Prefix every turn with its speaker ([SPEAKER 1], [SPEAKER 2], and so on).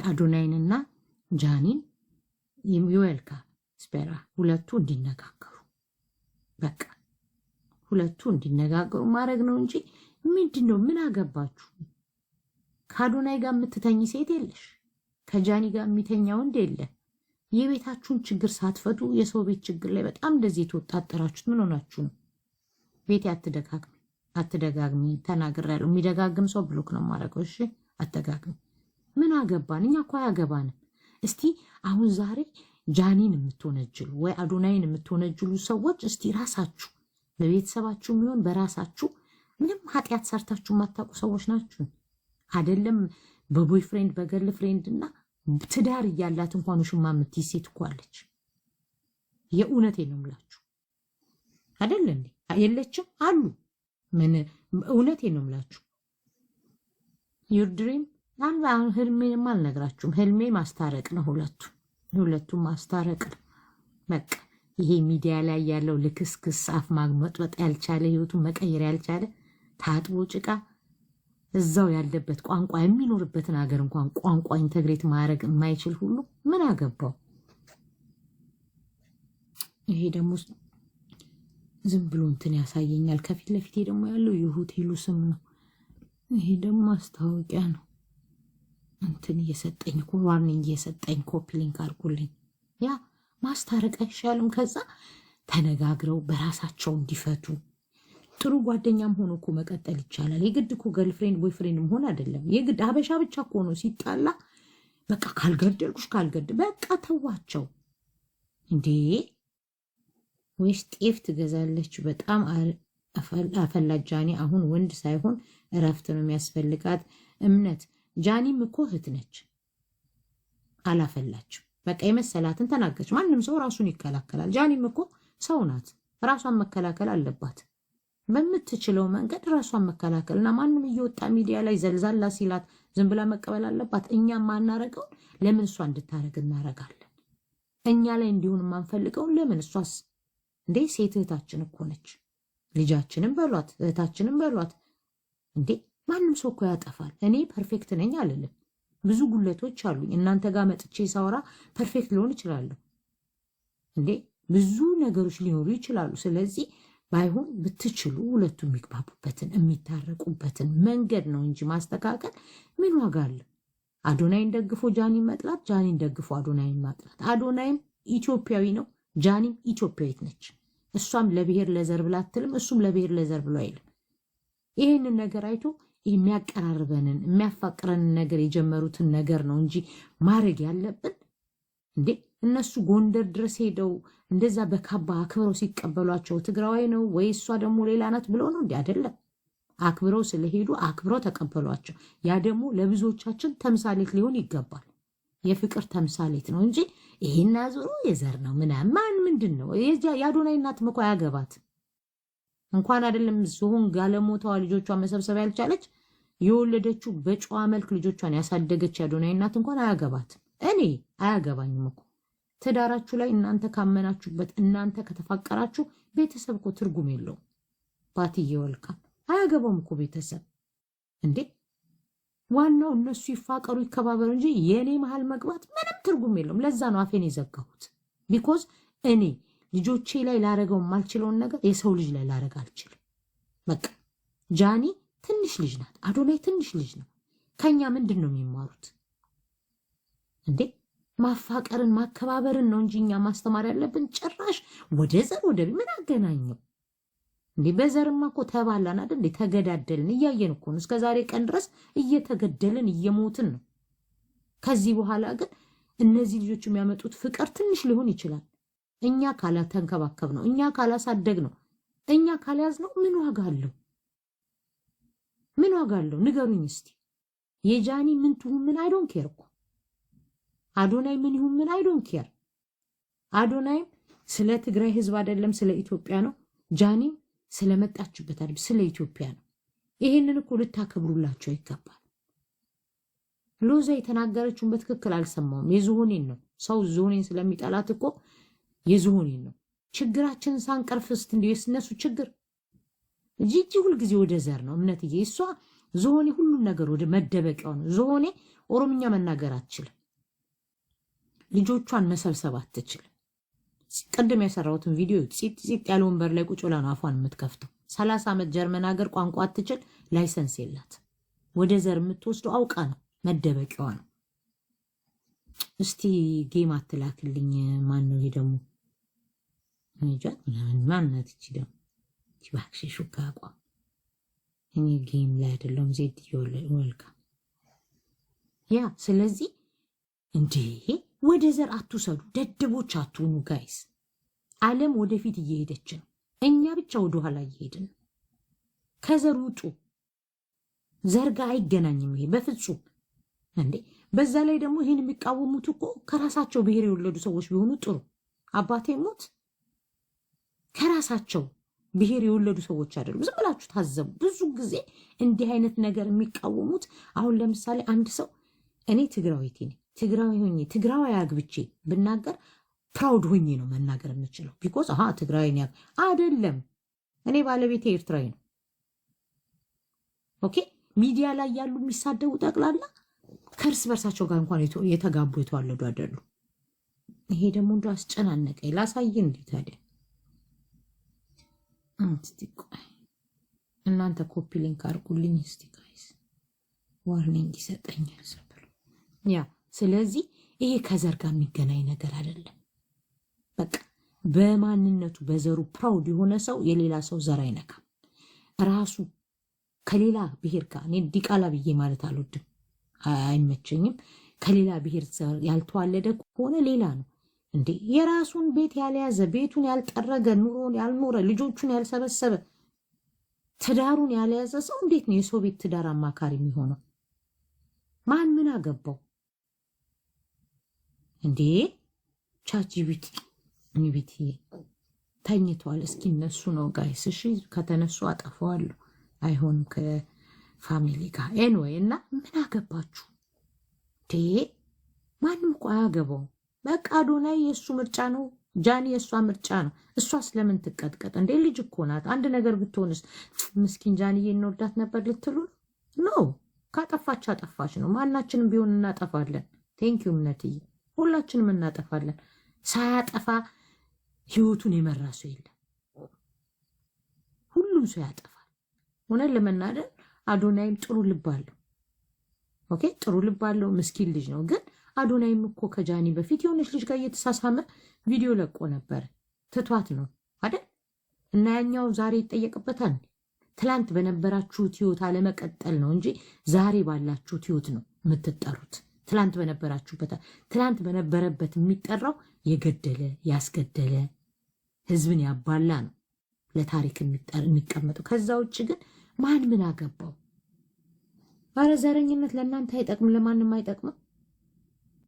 [SPEAKER 1] አዶናይንና ጃኒን የሚወልካ ስፔራ ሁለቱ እንዲነጋገሩ በቃ ሁለቱ እንዲነጋገሩ ማድረግ ነው እንጂ ምንድነው? ምን አገባችሁ? ከአዶናይ ጋር የምትተኝ ሴት የለሽ፣ ከጃኒ ጋር የሚተኛ ወንድ የለ። የቤታችሁን ችግር ሳትፈቱ የሰው ቤት ችግር ላይ በጣም እንደዚህ ተወጣጣራችሁት። ምን ሆናችሁ ነው? ቤት አትደጋግሚ ተናግሬያለሁ። የሚደጋግም ሰው ብሎክ ነው ማረገው። እሺ አትደጋግሚ። ምን አገባን? እኛ እኮ አያገባንም። እስቲ አሁን ዛሬ ጃኒን የምትወነጅሉ ወይ አዶናይን የምትወነጅሉ ሰዎች እስቲ ራሳችሁ በቤተሰባችሁ የሚሆን በራሳችሁ ምንም ኃጢአት ሰርታችሁ ማታውቁ ሰዎች ናችሁ። አይደለም በቦይፍሬንድ በገርል ፍሬንድና ትዳር እያላት እንኳን ውሽማ የምትይዝ ሴት እኮ አለች። የእውነቴን ነው የምላችሁ። አይደል እንዴ? የለችም አሉ። ምን እውነቴን ነው የምላችሁ። ዩር ድሪም ህልሜንም አልነግራችሁም። ህልሜ ማስታረቅ ነው። ሁለቱም ማስታረቅ ነው በቃ። ይሄ ሚዲያ ላይ ያለው ልክስክስ አፍ ማግመጥበጥ ያልቻለ ህይወቱን መቀየር ያልቻለ ታጥቦ ጭቃ እዛው ያለበት ቋንቋ የሚኖርበትን ሀገር እንኳን ቋንቋ ኢንተግሬት ማድረግ የማይችል ሁሉ ምን አገባው? ይሄ ደግሞ ዝም ብሎ እንትን ያሳየኛል። ከፊት ለፊቴ ደግሞ ያለው የሆቴሉ ስም ነው። ይሄ ደግሞ ማስታወቂያ ነው። እንትን እየሰጠኝ ዋርኒንግ እየሰጠኝ ኮፒ ሊንክ አድርጉልኝ። ያ ማስታረቅ አይሻልም? ከዛ ተነጋግረው በራሳቸው እንዲፈቱ ጥሩ ጓደኛም ሆኖ እኮ መቀጠል ይቻላል። የግድ እኮ ገርልፍሬንድ ቦይፍሬንድ መሆን አይደለም። የግድ ሀበሻ ብቻ እኮ ነው ሲጣላ በቃ ካልገደልኩሽ በቃ ተዋቸው እንዴ። ወይስ ጤፍ ትገዛለች? በጣም አፈላጅ ጃኒ። አሁን ወንድ ሳይሆን እረፍት ነው የሚያስፈልጋት። እምነት ጃኒም እኮ እህት ነች፣ አላፈላችም። በቃ የመሰላትን ተናገረች። ማንም ሰው ራሱን ይከላከላል። ጃኒም እኮ ሰው ናት፣ ራሷን መከላከል አለባት። በምትችለው መንገድ ራሷን መከላከልና ማንም እየወጣ ሚዲያ ላይ ዘልዛላ ሲላት ዝም ብላ መቀበል አለባት። እኛ ማናረገው ለምን እሷ እንድታረግ እናረጋለን? እኛ ላይ እንዲሆን ማንፈልገው ለምን እሷስ እንዴ? ሴት እህታችን እኮ ነች። ልጃችንን በሏት እህታችንን በሏት እንዴ። ማንም ሰው እኮ ያጠፋል። እኔ ፐርፌክት ነኝ አልልም። ብዙ ጉለቶች አሉኝ። እናንተ ጋር መጥቼ ሳወራ ፐርፌክት ሊሆን ይችላል እንዴ? ብዙ ነገሮች ሊኖሩ ይችላሉ። ስለዚህ ባይሆን ብትችሉ ሁለቱ የሚግባቡበትን የሚታረቁበትን መንገድ ነው እንጂ ማስተካከል ምን ዋጋ አለ? አዶናይን ደግፎ ጃኒን መጥላት፣ ጃኒን ደግፎ አዶናይን ማጥላት። አዶናይም ኢትዮጵያዊ ነው፣ ጃኒም ኢትዮጵያዊት ነች። እሷም ለብሔር ለዘር ብላ አትልም፣ እሱም ለብሔር ለዘር ብሎ አይልም። ይህንን ነገር አይቶ የሚያቀራርበንን የሚያፋቅረንን ነገር የጀመሩትን ነገር ነው እንጂ ማድረግ ያለብን እንዴ። እነሱ ጎንደር ድረስ ሄደው እንደዛ በካባ አክብረው ሲቀበሏቸው ትግራዋይ ነው ወይ እሷ ደግሞ ሌላ ናት ብለው ነው እንዴ? አይደለም። አክብረው ስለሄዱ አክብረው ተቀበሏቸው። ያ ደግሞ ለብዙዎቻችን ተምሳሌት ሊሆን ይገባል። የፍቅር ተምሳሌት ነው እንጂ ይሄና ዞሮ የዘር ነው ምናምን ምንድን ነው? የአዶናይ እናት እኮ ያገባት እንኳን አይደለም ዝሆን ጋለሞታዋ ልጆቿን መሰብሰብ ያልቻለች የወለደችው በጨዋ መልክ ልጆቿን ያሳደገች የአዶናይ እናት እንኳን አያገባት። እኔ አያገባኝም እኮ። ትዳራችሁ ላይ እናንተ ካመናችሁበት እናንተ ከተፋቀራችሁ ቤተሰብ እኮ ትርጉም የለውም። ባትዬ ወልካ አያገባውም እኮ ቤተሰብ እንዴ። ዋናው እነሱ ይፋቀሩ ይከባበሩ እንጂ የኔ መሃል መግባት ምንም ትርጉም የለውም። ለዛ ነው አፌን የዘጋሁት። ቢኮዝ እኔ ልጆቼ ላይ ላረገው የማልችለውን ነገር የሰው ልጅ ላይ ላረግ አልችልም። በቃ ጃኒ ትንሽ ልጅ ናት፣ አዶናይ ትንሽ ልጅ ነው። ከኛ ምንድን ነው የሚማሩት እንዴ? ማፋቀርን ማከባበርን ነው እንጂ እኛ ማስተማር ያለብን ጭራሽ ወደ ዘር ወደ ምን አገናኘው እንዴ? በዘርማ እኮ ተባላን አይደል? ተገዳደልን። እያየን እኮ ነው እስከዛሬ ቀን ድረስ እየተገደልን እየሞትን ነው። ከዚህ በኋላ ግን እነዚህ ልጆች የሚያመጡት ፍቅር ትንሽ ሊሆን ይችላል። እኛ ካላተንከባከብ ነው፣ እኛ ካላሳደግ ነው፣ እኛ ካልያዝ ነው ምን ዋጋ አለው? ምን ዋጋ አለው? ንገሩኝ እስቲ። የጃኒ ምን ትሁን ምን አይ ዶንት ኬር እኮ። አዶናይ ምን ይሁን ምን አይ ዶንት ኬር። አዶናይም ስለ ትግራይ ህዝብ አይደለም ስለ ኢትዮጵያ ነው። ጃኒም ስለመጣችበት አይደል ስለ ኢትዮጵያ ነው። ይሄንን እኮ ልታከብሩላቸው ይገባል። ሎዛ የተናገረችውን በትክክል አልሰማውም። የዝሆኔን ነው ሰው ዝሆኔን ስለሚጠላት እኮ የዝሆኔን ነው። ችግራችንን ሳንቀርፍስት እንዲው የነሱ ችግር ጂጂ ሁሉ ጊዜ ወደ ዘር ነው እምነትዬ። እሷ ዝሆኔ ሁሉ ነገር ወደ መደበቂያው ነው። ዝሆኔ ኦሮምኛ መናገር አትችልም። ልጆቿን መሰብሰብ አትችልም። ቅድም የሰራሁትን ቪዲዮ ፂጥ ያለ ወንበር ላይ ቁጭ ብላ ነው አፏን የምትከፍተው። 30 ዓመት ጀርመን ሀገር ቋንቋ አትችል፣ ላይሰንስ የላት። ወደ ዘር የምትወስደው አውቃ ነው፣ መደበቂያዋ ነው። እስቲ ጌም አትላክልኝ። ማን ነው ይሄ ደግሞ? እንጃት ማናት እቺ ደግሞ? እባክሽ ሹካ አቋም። እኔ ጌም ላይ አይደለም ዜድ ወልካ ያ። ስለዚህ እንዴ ወደ ዘር አትውሰዱ፣ ደደቦች አትሁኑ ጋይስ። ዓለም ወደፊት እየሄደች ነው፣ እኛ ብቻ ወደ ኋላ እየሄድን ነው። ከዘር ውጡ። ዘርጋ አይገናኝም ይሄ በፍጹም እንዴ። በዛ ላይ ደግሞ ይሄን የሚቃወሙት እኮ ከራሳቸው ብሔር የወለዱ ሰዎች ቢሆኑ ጥሩ። አባቴ ሞት ከራሳቸው ብሔር የወለዱ ሰዎች አይደሉም። ዝም ብላችሁ ታዘቡ። ብዙ ጊዜ እንዲህ አይነት ነገር የሚቃወሙት አሁን ለምሳሌ አንድ ሰው እኔ ትግራዊት ነኝ፣ ትግራዊ ሆኜ ትግራዊ አግብቼ ብናገር ፕራውድ ሆኜ ነው መናገር የምችለው። ቢኮዝ ትግራዊ ነኝ አይደለም። እኔ ባለቤቴ ኤርትራዊ ነው። ኦኬ ሚዲያ ላይ ያሉ የሚሳደቡ ጠቅላላ ከእርስ በርሳቸው ጋር እንኳን የተጋቡ የተዋለዱ አይደሉ። ይሄ ደግሞ እንደ አስጨናነቀኝ። ላሳይ እንዴ ታዲያ እናንተ ኮፒ ሊንክ አድርጉልኝ እስቲ ጋይስ፣ ዋርኒንግ ይሰጠኛል ሰብር ያ። ስለዚህ ይሄ ከዘር ጋር የሚገናኝ ነገር አይደለም። በቃ በማንነቱ በዘሩ ፕራውድ የሆነ ሰው የሌላ ሰው ዘር አይነካም። ራሱ ከሌላ ብሔር ጋር እኔ ዲቃላ ብዬ ማለት አልወድም፣ አይመቸኝም። ከሌላ ብሔር ያልተዋለደ ከሆነ ሌላ ነው እንዴ። የራሱን ቤት ያልያዘ፣ ቤቱን ያልጠረገ፣ ኑሮን ያልኖረ፣ ልጆቹን ያልሰበሰበ፣ ትዳሩን ያልያዘ ሰው እንዴት ነው የሰው ቤት ትዳር አማካሪ የሚሆነው? ማን ምን አገባው እንዴ? ቻትጂፒቲ ኒቢቲ ተኝቷል። እስኪ እነሱ ነው ጋይስ። እሺ ከተነሱ አጠፋዋለሁ። አይሆንም ከፋሚሊ ጋር ኤንዌይ። እና ምን አገባችሁ እንዴ? ማንም እኮ አያገባውም። በቃ አዶናይ የእሱ ምርጫ ነው፣ ጃኒ የእሷ ምርጫ ነው። እሷ ስለምን ትቀጥቀጥ እንዴ? ልጅ እኮ ናት። አንድ ነገር ብትሆንስ ምስኪን ጃኒዬ እንወዳት ነበር ልትሉ ነው? ካጠፋች አጠፋች ነው። ማናችንም ቢሆን እናጠፋለን። ቴንኪዩ እምነትዬ፣ ሁላችንም እናጠፋለን። ሳያጠፋ ህይወቱን የመራ ሰው የለም። ሁሉም ሰው ያጠፋል። ሆነን ለመናደር አዶናይም ጥሩ ልብ አለው። ኦኬ ጥሩ ልብ አለው። ምስኪን ልጅ ነው። ግን አዶናይም እኮ ከጃኒ በፊት የሆነች ልጅ ጋር እየተሳሳመ ቪዲዮ ለቆ ነበር። ትቷት ነው አይደል? እና ያኛው ዛሬ ይጠየቅበታል። ትላንት በነበራችሁት ህይወት አለመቀጠል ነው እንጂ ዛሬ ባላችሁት ህይወት ነው የምትጠሩት። ትላንት በነበረበት የሚጠራው የገደለ ያስገደለ ህዝብን ያባላ ነው ለታሪክ የሚቀመጠው። ከዛ ውጭ ግን ማን ምን አገባው? ኧረ ዘረኝነት ለእናንተ አይጠቅም፣ ለማንም አይጠቅምም።